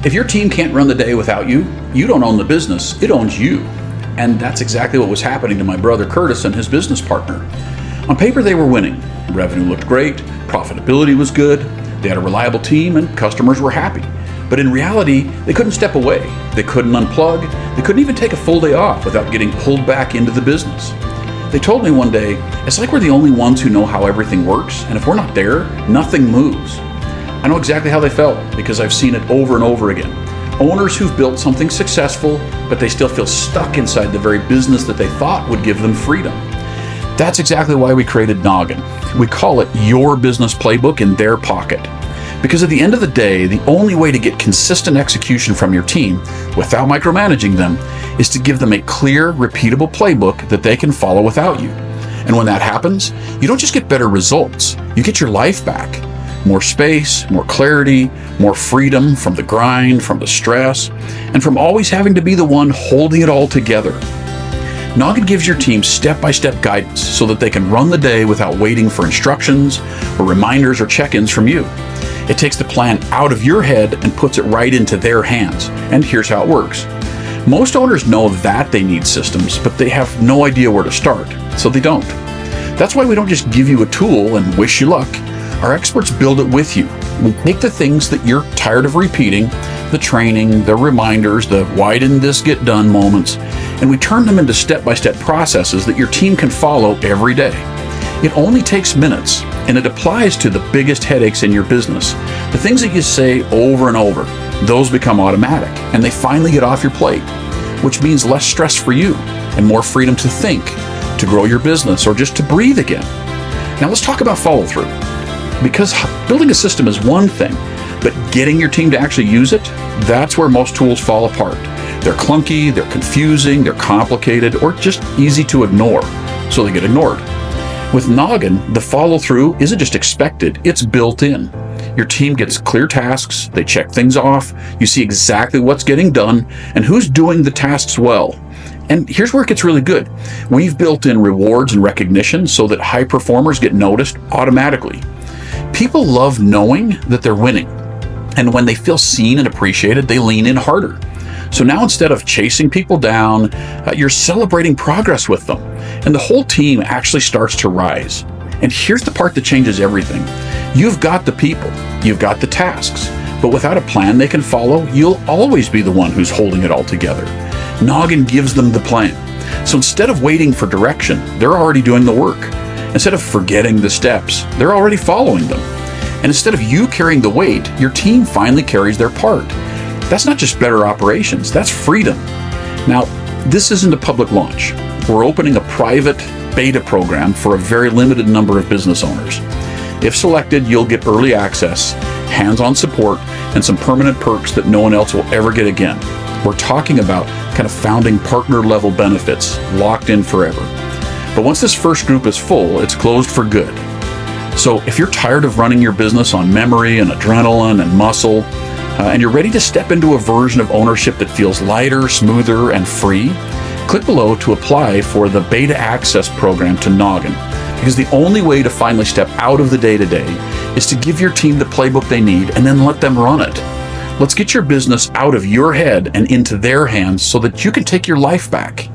If your team can't run the day without you, you don't own the business, it owns you. And that's exactly what was happening to my brother Curtis and his business partner. On paper, they were winning. Revenue looked great, profitability was good, they had a reliable team, and customers were happy. But in reality, they couldn't step away, they couldn't unplug, they couldn't even take a full day off without getting pulled back into the business. They told me one day, it's like we're the only ones who know how everything works, and if we're not there, nothing moves. I know exactly how they felt because I've seen it over and over again. Owners who've built something successful, but they still feel stuck inside the very business that they thought would give them freedom. That's exactly why we created Noggn. We call it your business playbook in their pocket. Because at the end of the day, the only way to get consistent execution from your team without micromanaging them is to give them a clear, repeatable playbook that they can follow without you. And when that happens, you don't just get better results, you get your life back. More space, more clarity, more freedom from the grind, from the stress, and from always having to be the one holding it all together. Noggn gives your team step-by-step guidance so that they can run the day without waiting for instructions or reminders or check-ins from you. It takes the plan out of your head and puts it right into their hands. And here's how it works. Most owners know that they need systems, but they have no idea where to start, so they don't. That's why we don't just give you a tool and wish you luck. Our experts build it with you. We take the things that you're tired of repeating, the training, the reminders, the why didn't this get done moments, and we turn them into step-by-step processes that your team can follow every day. It only takes minutes, and it applies to the biggest headaches in your business. The things that you say over and over, those become automatic, and they finally get off your plate, which means less stress for you and more freedom to think, to grow your business, or just to breathe again. Now let's talk about follow-through. Because building a system is one thing, but getting your team to actually use it, that's where most tools fall apart. They're clunky, they're confusing, they're complicated, or just easy to ignore, so they get ignored. With Noggn, the follow-through isn't just expected, it's built in. Your team gets clear tasks, they check things off, you see exactly what's getting done, and who's doing the tasks well. And here's where it gets really good. We've built in rewards and recognition so that high performers get noticed automatically. People love knowing that they're winning. And when they feel seen and appreciated, they lean in harder. So now instead of chasing people down, you're celebrating progress with them. And the whole team actually starts to rise. And here's the part that changes everything. You've got the people, you've got the tasks, but without a plan they can follow, you'll always be the one who's holding it all together. Noggn gives them the plan. So instead of waiting for direction, they're already doing the work. Instead of forgetting the steps, they're already following them. And instead of you carrying the weight, your team finally carries their part. That's not just better operations, that's freedom. Now, this isn't a public launch. We're opening a private beta program for a very limited number of business owners. If selected, you'll get early access, hands-on support, and some permanent perks that no one else will ever get again. We're talking about kind of founding partner level benefits, locked in forever. But once this first group is full, it's closed for good. So if you're tired of running your business on memory and adrenaline and muscle, and you're ready to step into a version of ownership that feels lighter, smoother, and free, click below to apply for the beta access program to Noggn. Because the only way to finally step out of the day-to-day is to give your team the playbook they need and then let them run it. Let's get your business out of your head and into their hands so that you can take your life back.